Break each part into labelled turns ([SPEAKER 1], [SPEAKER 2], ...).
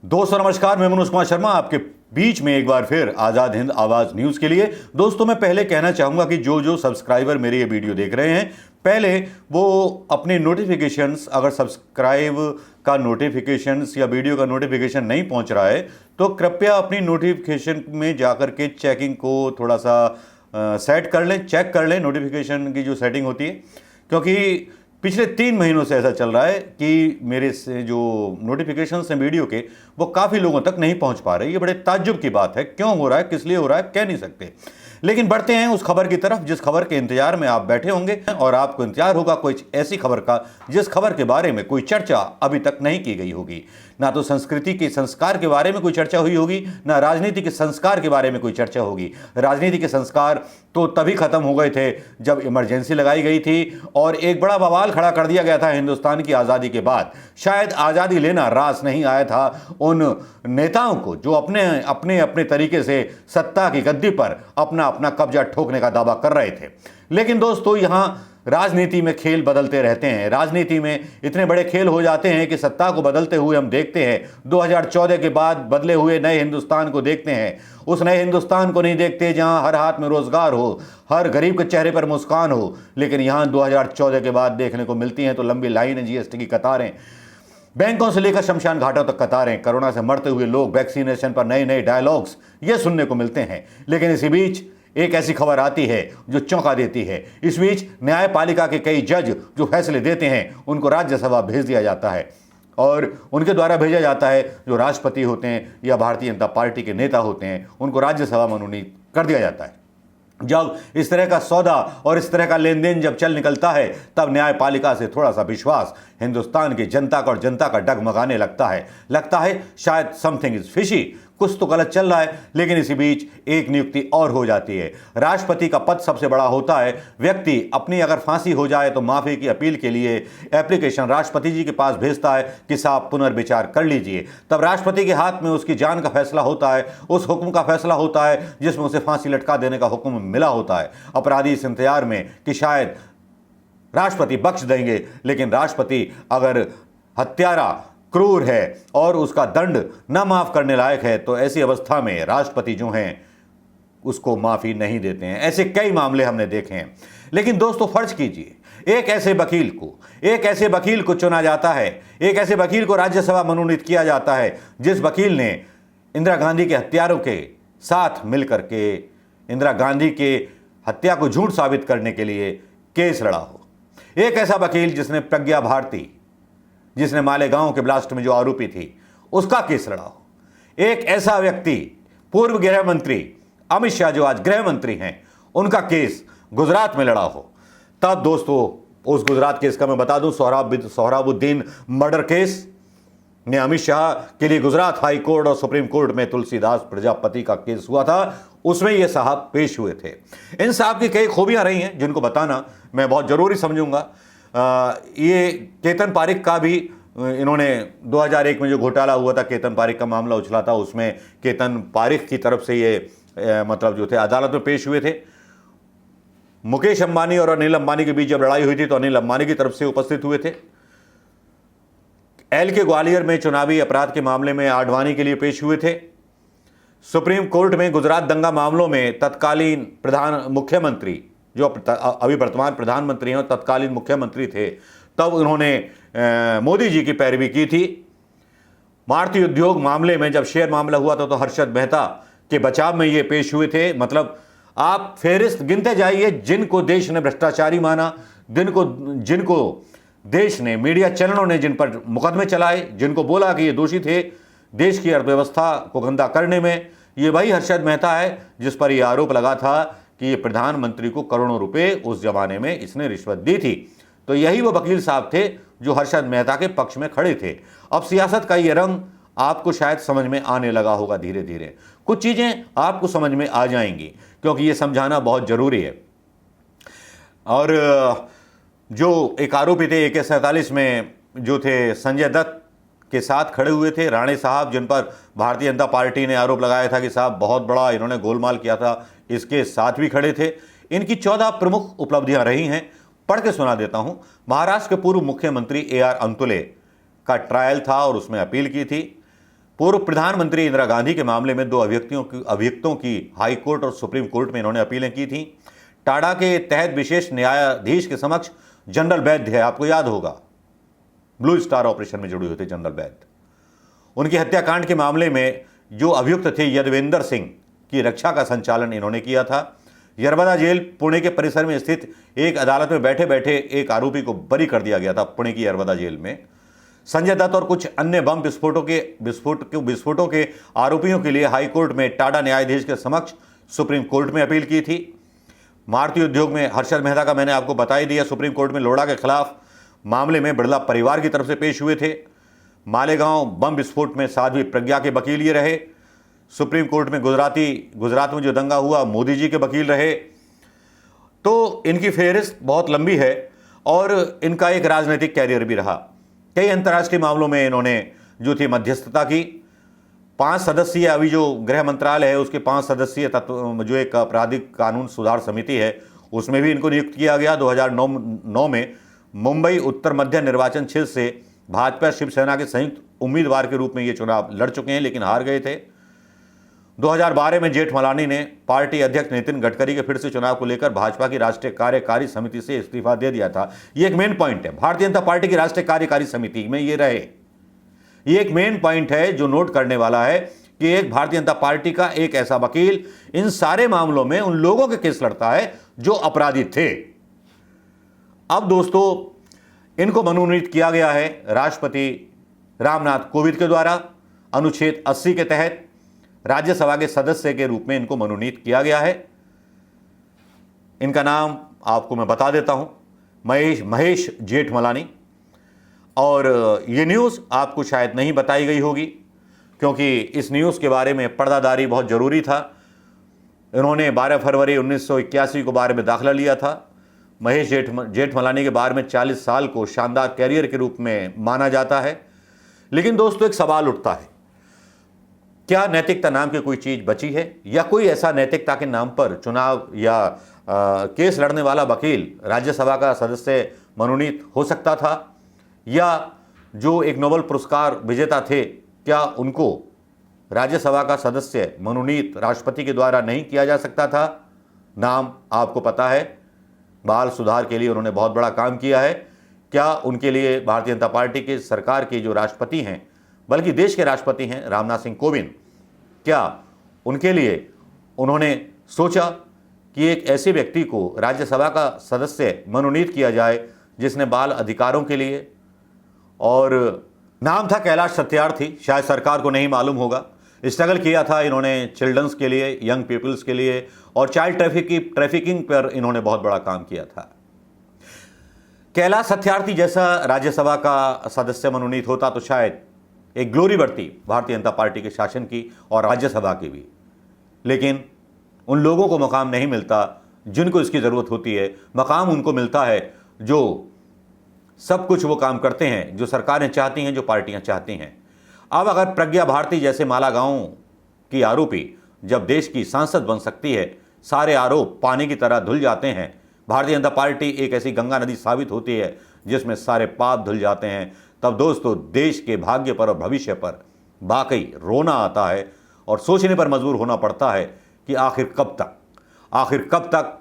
[SPEAKER 1] दोस्तों नमस्कार, मैं मनोज कुमार शर्मा आपके बीच में एक बार फिर आज़ाद हिंद आवाज़ न्यूज़ के लिए। दोस्तों मैं पहले कहना चाहूँगा कि जो सब्सक्राइबर मेरे ये वीडियो देख रहे हैं, पहले वो अपने नोटिफिकेशंस, अगर सब्सक्राइब का नोटिफिकेशंस या वीडियो का नोटिफिकेशन नहीं पहुँच रहा है तो कृपया अपनी नोटिफिकेशन में जाकर के चेकिंग को थोड़ा सा सेट कर लें, चेक कर लें नोटिफिकेशन की जो सेटिंग होती है, क्योंकि पिछले 3 महीनों से ऐसा चल रहा है कि मेरे से जो नोटिफिकेशंस हैं वीडियो के, वो काफ़ी लोगों तक नहीं पहुंच पा रहे। ये बड़े ताज्जुब की बात है, क्यों हो रहा है, किस लिए हो रहा है, कह नहीं सकते। लेकिन बढ़ते हैं उस खबर की तरफ जिस खबर के इंतजार में आप बैठे होंगे, और आपको इंतजार होगा कोई ऐसी खबर का जिस खबर के बारे में कोई चर्चा अभी तक नहीं की गई होगी। ना तो संस्कृति के संस्कार के बारे में कोई चर्चा हुई होगी, ना राजनीति के संस्कार के बारे में कोई चर्चा होगी। राजनीति के संस्कार तो तभी खत्म हो गए थे जब इमरजेंसी लगाई गई थी और एक बड़ा बवाल खड़ा कर दिया गया था हिंदुस्तान की आज़ादी के बाद। शायद आज़ादी लेना रास नहीं आया था उन नेताओं को जो अपने अपने अपने तरीके से सत्ता की गद्दी पर अपना अपना कब्जा ठोकने का दावा कर रहे थे। लेकिन दोस्तों, यहाँ राजनीति में खेल बदलते रहते हैं। राजनीति में इतने बड़े खेल हो जाते हैं कि सत्ता को बदलते हुए हम देखते हैं। 2014 के बाद बदले हुए नए हिंदुस्तान को देखते हैं। उस नए हिंदुस्तान को नहीं देखते जहां हर हाथ में रोजगार हो, हर गरीब के चेहरे पर मुस्कान हो। लेकिन यहां 2014 के बाद देखने को मिलती हैं तो लंबी लाइनें, जीएसटी की कतारें, बैंकों से लेकर शमशान घाटों तक कतारें, कोरोना से मरते हुए लोग, वैक्सीनेशन पर नए नए डायलॉग्स ये सुनने को मिलते हैं। लेकिन इसी बीच एक ऐसी खबर आती है जो चौंका देती है। इस बीच न्यायपालिका के कई जज जो फैसले देते हैं उनको राज्यसभा भेज दिया जाता है और उनके द्वारा भेजा जाता है। जो राष्ट्रपति होते हैं या भारतीय जनता पार्टी के नेता होते हैं उनको राज्यसभा मनोनीत कर दिया जाता है। जब इस तरह का सौदा और इस तरह का लेन देन जब चल निकलता है तब न्यायपालिका से थोड़ा सा विश्वास हिंदुस्तान की जनता का और जनता का डगमगाने लगता है शायद समथिंग इज फिशी, कुछ तो गलत चल रहा है। लेकिन इसी बीच एक नियुक्ति और हो जाती है। राष्ट्रपति का पद सबसे बड़ा होता है। व्यक्ति अपनी अगर फांसी हो जाए तो माफी की अपील के लिए एप्लीकेशन राष्ट्रपति जी के पास भेजता है कि साहब पुनर्विचार कर लीजिए। तब राष्ट्रपति के हाथ में उसकी जान का फैसला होता है, उस हुक्म का फैसला होता है जिसमें उसे फांसी लटका देने का हुक्म मिला होता है। अपराधी इस इंतजार में कि शायद राष्ट्रपति बख्श देंगे, लेकिन राष्ट्रपति अगर हत्यारा, क्रूर है और उसका दंड न माफ करने लायक है तो ऐसी अवस्था में राष्ट्रपति जो हैं उसको माफी नहीं देते हैं। ऐसे कई मामले हमने देखे हैं। लेकिन दोस्तों फर्ज कीजिए एक ऐसे वकील को चुना जाता है, एक ऐसे वकील को राज्यसभा मनोनीत किया जाता है जिस वकील ने इंदिरा गांधी के हत्यारों के साथ मिलकर के इंदिरा गांधी के हत्या को झूठ साबित करने के लिए केस लड़ा हो। एक ऐसा वकील जिसने प्रज्ञा भारती, जिसने मालेगांव के ब्लास्ट में जो आरोपी थी, उसका केस लड़ा हो। एक ऐसा व्यक्ति पूर्व गृह मंत्री अमित शाह जो आज गृह मंत्री हैं, उनका केस गुजरात में लड़ा हो। तब दोस्तों उस गुजरात केस का मैं बता दूं, सोहराबुद्दीन मर्डर केस ने अमित शाह के लिए गुजरात हाई कोर्ट और सुप्रीम कोर्ट में तुलसीदास प्रजापति का केस हुआ था। उसमें ये साहब पेश हुए थे। इन साहब की कई खूबियां रही हैं जिनको बताना मैं बहुत जरूरी समझूंगा। ये केतन पारिक का भी इन्होंने 2001 में जो घोटाला हुआ था, केतन पारिक का मामला उछला था, उसमें केतन पारिक की तरफ से ये मतलब जो थे अदालत में पेश हुए थे। मुकेश अंबानी और अनिल अंबानी के बीच जब लड़ाई हुई थी तो अनिल अंबानी की तरफ से उपस्थित हुए थे। एलके ग्वालियर में चुनावी अपराध के मामले में आडवाणी के लिए पेश हुए थे। सुप्रीम कोर्ट में गुजरात दंगा मामलों में तत्कालीन मुख्यमंत्री जो अभी वर्तमान प्रधानमंत्री हैं, तत्कालीन मुख्यमंत्री थे, तब उन्होंने मोदी जी की पैरवी की थी। भारतीय उद्योग मामले में जब शेयर मामला हुआ था तो हर्षद मेहता के बचाव में ये पेश हुए थे। मतलब आप फेरिस्त गिनते जाइए जिनको देश ने भ्रष्टाचारी माना, जिनको देश ने, मीडिया चैनलों ने जिन पर मुकदमे चलाए, जिनको बोला कि ये दोषी थे देश की अर्थव्यवस्था को गंदा करने में, ये वही हर्षद मेहता है जिस पर यह आरोप लगा था कि ये प्रधानमंत्री को करोड़ों रुपए उस जमाने में इसने रिश्वत दी थी। तो यही वो वकील साहब थे जो हर्षद मेहता के पक्ष में खड़े थे। अब सियासत का ये रंग आपको शायद समझ में आने लगा होगा धीरे धीरे। कुछ चीजें आपको समझ में आ जाएंगी क्योंकि ये समझाना बहुत जरूरी है। और जो एक आरोपी थे AK-47 में जो थे संजय दत्त के साथ खड़े हुए थे राणे साहब, जिन पर भारतीय जनता पार्टी ने आरोप लगाया था कि साहब बहुत बड़ा इन्होंने गोलमाल किया था, इसके साथ भी खड़े थे। इनकी 14 प्रमुख उपलब्धियां रही हैं, पढ़ के सुना देता हूं। महाराष्ट्र के पूर्व मुख्यमंत्री AR अंतुले का ट्रायल था और उसमें अपील की थी। पूर्व प्रधानमंत्री इंदिरा गांधी के मामले में 2 अभियुक्तों की हाई कोर्ट और सुप्रीम कोर्ट में इन्होंने अपीलें की थी। टाडा के तहत विशेष न्यायाधीश के समक्ष जनरल वैद्य है, आपको याद होगा, ब्लू स्टार ऑपरेशन में जुड़े हुए थे जनरल वैद्य। उनकी हत्याकांड के मामले में जो अभियुक्त थे यदविंदर सिंह की रक्षा का संचालन इन्होंने किया था। यरवदा जेल पुणे के परिसर में स्थित एक अदालत में बैठे बैठे एक आरोपी को बरी कर दिया गया था पुणे की यरवदा जेल में। संजय दत्त और कुछ अन्य बम विस्फोटों के आरोपियों के लिए हाईकोर्ट में टाडा न्यायाधीश के समक्ष सुप्रीम कोर्ट में अपील की थी। मारुति उद्योग में हर्षद मेहता का मैंने आपको बता ही दिया, सुप्रीम कोर्ट में लोढ़ा के खिलाफ मामले में बिड़ला परिवार की तरफ से पेश हुए थे। मालेगांव बम विस्फोट में साध्वी प्रज्ञा के वकील ये रहे। सुप्रीम कोर्ट में गुजरात में जो दंगा हुआ मोदी जी के वकील रहे। तो इनकी फेहरिस्त बहुत लंबी है और इनका एक राजनीतिक कैरियर भी रहा। कई अंतर्राष्ट्रीय मामलों में इन्होंने जो थी मध्यस्थता की। 5 सदस्यीय अभी जो गृह मंत्रालय है उसके 5 सदस्यीय जो एक आपराधिक कानून सुधार समिति है उसमें भी इनको नियुक्त किया गया। 2009 में मुंबई उत्तर मध्य निर्वाचन क्षेत्र से भाजपा शिवसेना के संयुक्त उम्मीदवार के रूप में ये चुनाव लड़ चुके हैं लेकिन हार गए थे। 2012 में जेठमलानी ने पार्टी अध्यक्ष नितिन गडकरी के फिर से चुनाव को लेकर भाजपा की राष्ट्रीय कार्यकारी समिति से इस्तीफा दे दिया था। ये एक मेन पॉइंट है, भारतीय जनता पार्टी की राष्ट्रीय कार्यकारी समिति में ये रहे। ये एक मेन पॉइंट है जो नोट करने वाला है कि एक भारतीय जनता पार्टी का एक ऐसा वकील इन सारे मामलों में उन लोगों के केस लड़ता है जो अपराधी थे। अब दोस्तों इनको मनोनीत किया गया है राष्ट्रपति रामनाथ कोविंद के द्वारा। अनुच्छेद 80 के तहत राज्यसभा के सदस्य के रूप में इनको मनोनीत किया गया है। इनका नाम आपको मैं बता देता हूं, महेश जेठमलानी। और ये न्यूज़ आपको शायद नहीं बताई गई होगी क्योंकि इस न्यूज़ के बारे में पर्दादारी बहुत ज़रूरी था। इन्होंने 12 फरवरी 1981 को बार में दाखिला लिया था। महेश जेठमलानी के बारे में 40 साल को शानदार कैरियर के रूप में माना जाता है। लेकिन दोस्तों एक सवाल उठता है, क्या नैतिकता नाम की कोई चीज़ बची है या कोई ऐसा नैतिकता के नाम पर चुनाव या केस लड़ने वाला वकील राज्यसभा का सदस्य मनोनीत हो सकता था? या जो एक नोबेल पुरस्कार विजेता थे क्या उनको राज्यसभा का सदस्य मनोनीत राष्ट्रपति के द्वारा नहीं किया जा सकता था? नाम आपको पता है, बाल सुधार के लिए उन्होंने बहुत बड़ा काम किया है। क्या उनके लिए भारतीय जनता पार्टी के सरकार के जो राष्ट्रपति हैं, बल्कि देश के राष्ट्रपति हैं रामनाथ सिंह कोविंद, क्या उनके लिए उन्होंने सोचा कि एक ऐसे व्यक्ति को राज्यसभा का सदस्य मनोनीत किया जाए जिसने बाल अधिकारों के लिए, और नाम था कैलाश सत्यार्थी, शायद सरकार को नहीं मालूम होगा, स्ट्रगल किया था इन्होंने चिल्ड्रंस के लिए, यंग पीपल्स के लिए, और चाइल्ड ट्रैफिकिंग पर इन्होंने बहुत बड़ा काम किया था। कैलाश सत्यार्थी जैसा राज्यसभा का सदस्य मनोनीत होता तो शायद एक ग्लोरी बढ़ती भारतीय जनता पार्टी के शासन की और राज्यसभा की भी। लेकिन उन लोगों को मकाम नहीं मिलता जिनको इसकी ज़रूरत होती है। मकाम उनको मिलता है जो सब कुछ वो काम करते हैं जो सरकारें चाहती हैं, जो पार्टियां चाहती हैं। अब अगर प्रज्ञा भारती जैसे मालागांव की आरोपी जब देश की सांसद बन सकती है, सारे आरोप पानी की तरह धुल जाते हैं। भारतीय जनता पार्टी एक ऐसी गंगा नदी साबित होती है जिसमें सारे पाप धुल जाते हैं। तब दोस्तों देश के भाग्य पर और भविष्य पर वाकई रोना आता है और सोचने पर मजबूर होना पड़ता है कि आखिर कब तक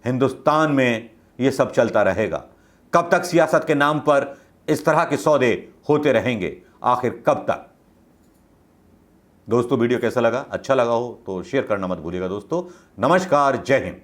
[SPEAKER 1] हिंदुस्तान में ये सब चलता रहेगा? कब तक सियासत के नाम पर इस तरह के सौदे होते रहेंगे? आखिर कब तक? दोस्तों वीडियो कैसा लगा? अच्छा लगा हो तो शेयर करना मत भूलिएगा दोस्तों। नमस्कार, जय हिंद।